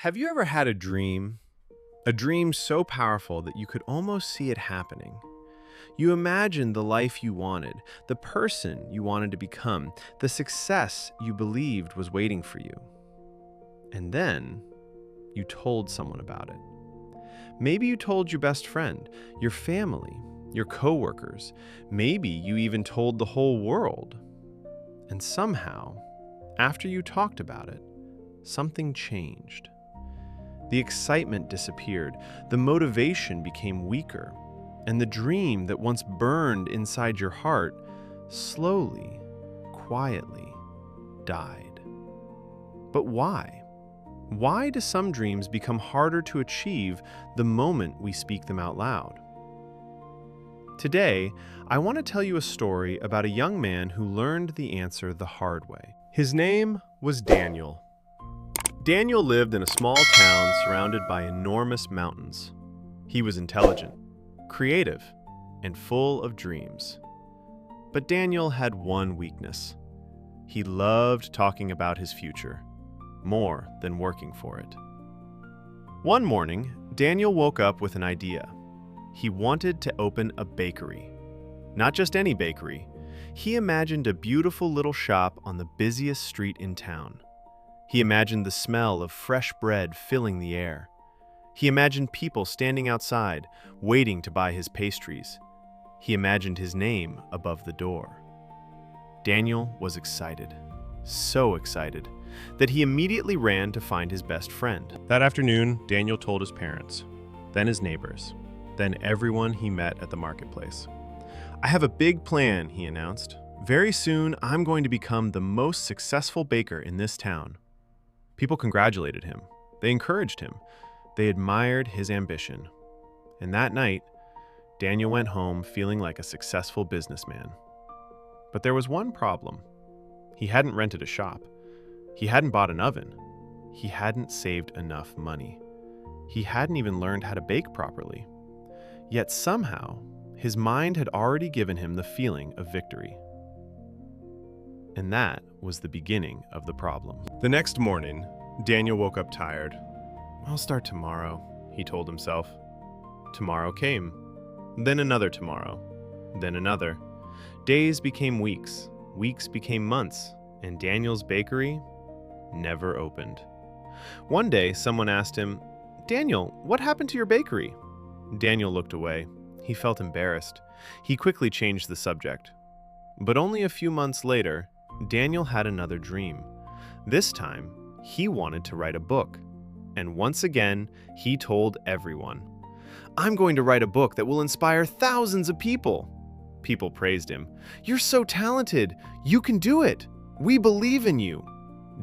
Have you ever had a dream? A dream so powerful that you could almost see it happening. You imagined the life you wanted, the person you wanted to become, the success you believed was waiting for you. And then you told someone about it. Maybe you told your best friend, your family, your coworkers. Maybe you even told the whole world. And somehow, after you talked about it, something changed. The excitement disappeared, the motivation became weaker, and the dream that once burned inside your heart slowly, quietly died. But why? Why do some dreams become harder to achieve the moment we speak them out loud? Today, I want to tell you a story about a young man who learned the answer the hard way. His name was Daniel. Daniel lived in a small town surrounded by enormous mountains. He was intelligent, creative, and full of dreams. But Daniel had one weakness. He loved talking about his future, more than working for it. One morning, Daniel woke up with an idea. He wanted to open a bakery. Not just any bakery. He imagined a beautiful little shop on the busiest street in town. He imagined the smell of fresh bread filling the air. He imagined people standing outside, waiting to buy his pastries. He imagined his name above the door. Daniel was excited, so excited, that he immediately ran to find his best friend. That afternoon, Daniel told his parents, then his neighbors, then everyone he met at the marketplace. "I have a big plan," he announced. "Very soon, I'm going to become the most successful baker in this town." People congratulated him. They encouraged him. They admired his ambition. And that night, Daniel went home feeling like a successful businessman. But there was one problem. He hadn't rented a shop. He hadn't bought an oven. He hadn't saved enough money. He hadn't even learned how to bake properly. Yet somehow, his mind had already given him the feeling of victory. And that was the beginning of the problem. The next morning, Daniel woke up tired. "I'll start tomorrow," he told himself. Tomorrow came, then another tomorrow, then another. Days became weeks, weeks became months, and Daniel's bakery never opened. One day, someone asked him, "Daniel, what happened to your bakery?" Daniel looked away. He felt embarrassed. He quickly changed the subject. But only a few months later, Daniel had another dream. This time, he wanted to write a book. And once again, he told everyone, "I'm going to write a book that will inspire thousands of people." People praised him. "You're so talented. You can do it. We believe in you."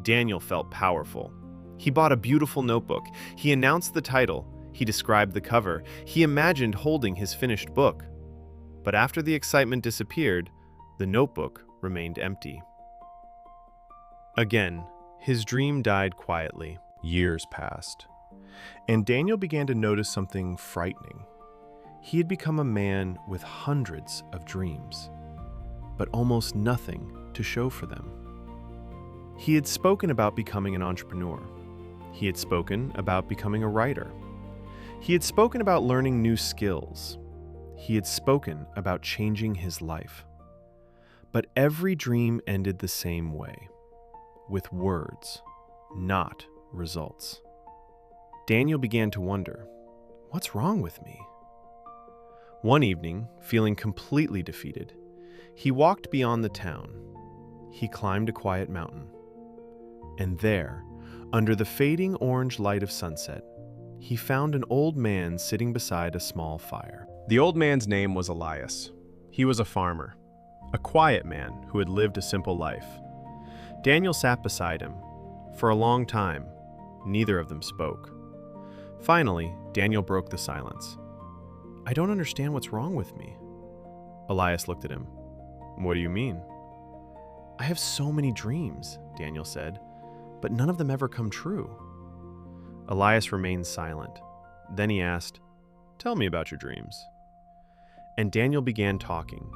Daniel felt powerful. He bought a beautiful notebook. He announced the title. He described the cover. He imagined holding his finished book. But after the excitement disappeared, the notebook remained empty. Again, his dream died quietly. Years passed, and Daniel began to notice something frightening. He had become a man with hundreds of dreams, but almost nothing to show for them. He had spoken about becoming an entrepreneur. He had spoken about becoming a writer. He had spoken about learning new skills. He had spoken about changing his life. But every dream ended the same way, with words, not results. Daniel began to wonder, what's wrong with me? One evening, feeling completely defeated, he walked beyond the town. He climbed a quiet mountain. And there, under the fading orange light of sunset, he found an old man sitting beside a small fire. The old man's name was Elias. He was a farmer, a quiet man who had lived a simple life. Daniel sat beside him. For a long time, neither of them spoke. Finally, Daniel broke the silence. "I don't understand what's wrong with me." Elias looked at him. "What do you mean?" "I have so many dreams," Daniel said, "but none of them ever come true." Elias remained silent. Then he asked, "Tell me about your dreams." And Daniel began talking.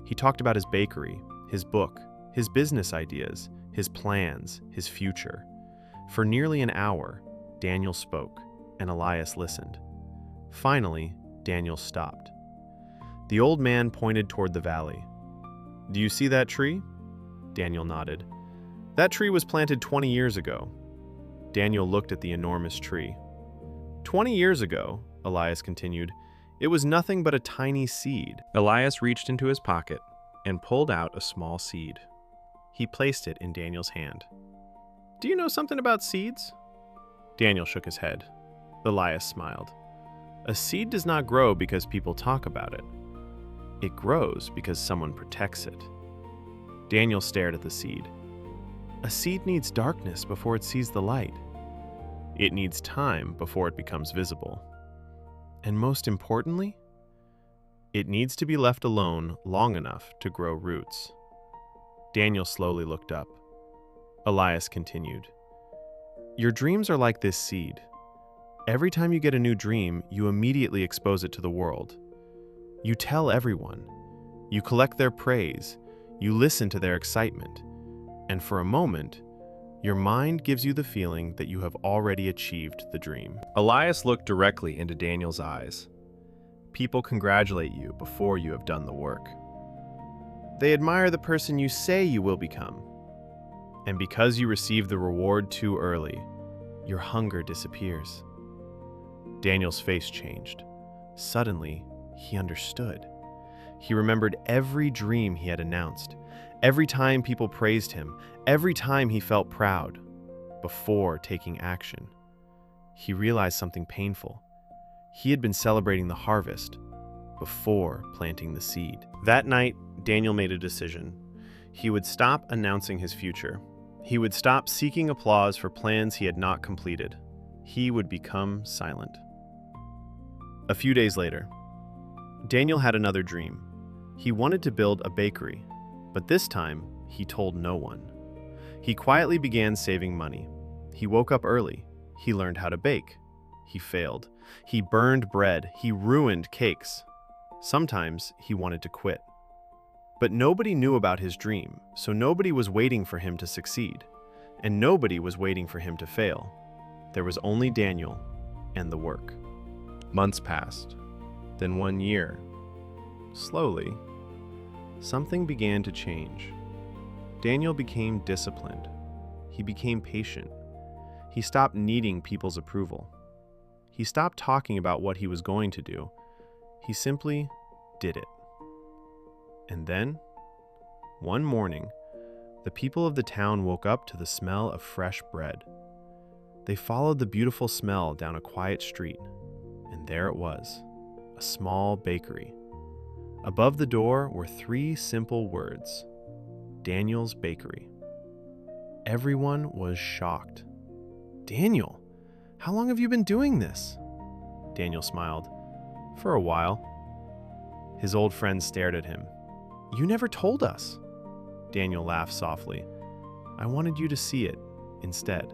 He talked about his bakery, his book, his business ideas, his plans, his future. For nearly an hour, Daniel spoke, and Elias listened. Finally, Daniel stopped. The old man pointed toward the valley. "Do you see that tree?" Daniel nodded. "That tree was planted 20 years ago." Daniel looked at the enormous tree. 20 years ago, Elias continued, it was nothing but a tiny seed." Elias reached into his pocket and pulled out a small seed. He placed it in Daniel's hand. "Do you know something about seeds?" Daniel shook his head. Elias smiled. "A seed does not grow because people talk about it. It grows because someone protects it." Daniel stared at the seed. "A seed needs darkness before it sees the light. It needs time before it becomes visible. And most importantly, it needs to be left alone long enough to grow roots." Daniel slowly looked up. Elias continued, "Your dreams are like this seed. Every time you get a new dream, you immediately expose it to the world. You tell everyone. You collect their praise. You listen to their excitement. And for a moment, your mind gives you the feeling that you have already achieved the dream." Elias looked directly into Daniel's eyes. "People congratulate you before you have done the work. They admire the person you say you will become. And because you receive the reward too early, your hunger disappears." Daniel's face changed. Suddenly, he understood. He remembered every dream he had announced, every time people praised him, every time he felt proud, before taking action. He realized something painful. He had been celebrating the harvest before planting the seed. That night, Daniel made a decision. He would stop announcing his future. He would stop seeking applause for plans he had not completed. He would become silent. A few days later, Daniel had another dream. He wanted to build a bakery, but this time he told no one. He quietly began saving money. He woke up early. He learned how to bake. He failed. He burned bread. He ruined cakes. Sometimes he wanted to quit. But nobody knew about his dream, so nobody was waiting for him to succeed, and nobody was waiting for him to fail. There was only Daniel and the work. Months passed, then 1 year. Slowly, something began to change. Daniel became disciplined. He became patient. He stopped needing people's approval. He stopped talking about what he was going to do. He simply did it. And then, one morning, the people of the town woke up to the smell of fresh bread. They followed the beautiful smell down a quiet street, and there it was, a small bakery. Above the door were 3 simple words, Daniel's Bakery. Everyone was shocked. "Daniel, how long have you been doing this?" Daniel smiled. "For a while." His old friends stared at him. "You never told us." Daniel laughed softly. "I wanted you to see it instead."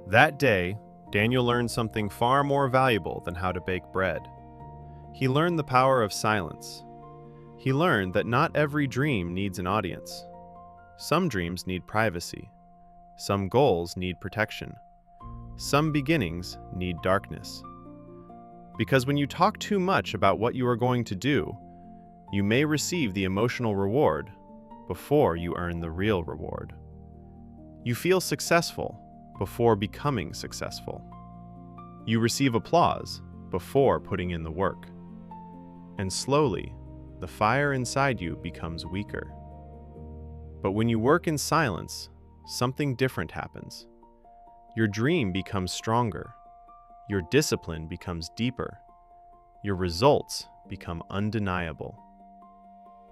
That day, Daniel learned something far more valuable than how to bake bread. He learned the power of silence. He learned that not every dream needs an audience. Some dreams need privacy. Some goals need protection. Some beginnings need darkness. Because when you talk too much about what you are going to do, you may receive the emotional reward before you earn the real reward. You feel successful before becoming successful. You receive applause before putting in the work. And slowly, the fire inside you becomes weaker. But when you work in silence, something different happens. Your dream becomes stronger. Your discipline becomes deeper. Your results become undeniable.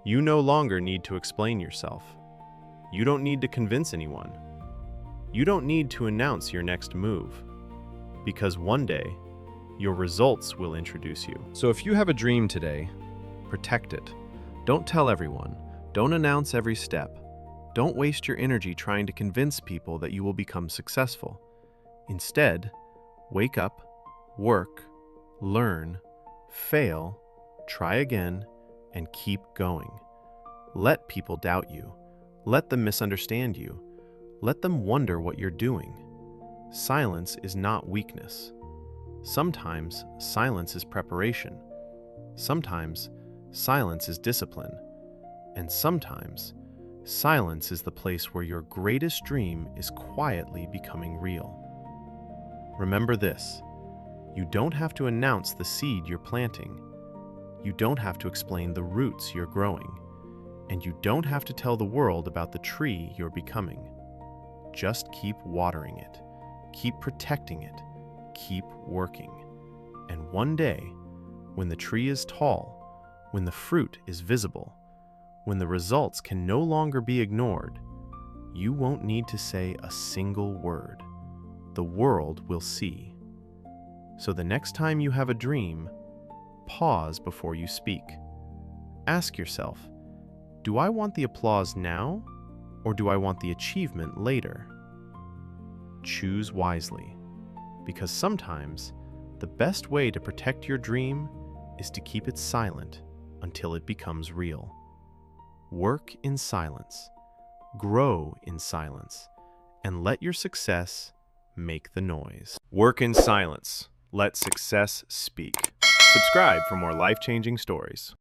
You no longer need to explain yourself. You don't need to convince anyone. You don't need to announce your next move. Because one day, your results will introduce you. So if you have a dream today, protect it. Don't tell everyone. Don't announce every step. Don't waste your energy trying to convince people that you will become successful. Instead, wake up, work, learn, fail, try again, and keep going. Let people doubt you. Let them misunderstand you. Let them wonder what you're doing. silence is not weakness. Sometimes silence is preparation. Sometimes silence is discipline. And sometimes silence is the place where your greatest dream is quietly becoming real. Remember this: you don't have to announce the seed you're planting. You don't have to explain the roots you're growing. And you don't have to tell the world about the tree you're becoming. Just keep watering it. Keep protecting it. Keep working. And one day, when the tree is tall, when the fruit is visible, when the results can no longer be ignored, you won't need to say a single word. The world will see. So the next time you have a dream, pause before you speak. Ask yourself, do I want the applause now, or do I want the achievement later? Choose wisely, because sometimes the best way to protect your dream is to keep it silent until it becomes real. Work in silence, grow in silence, and let your success make the noise. Work in silence. Let success speak. Subscribe for more life-changing stories.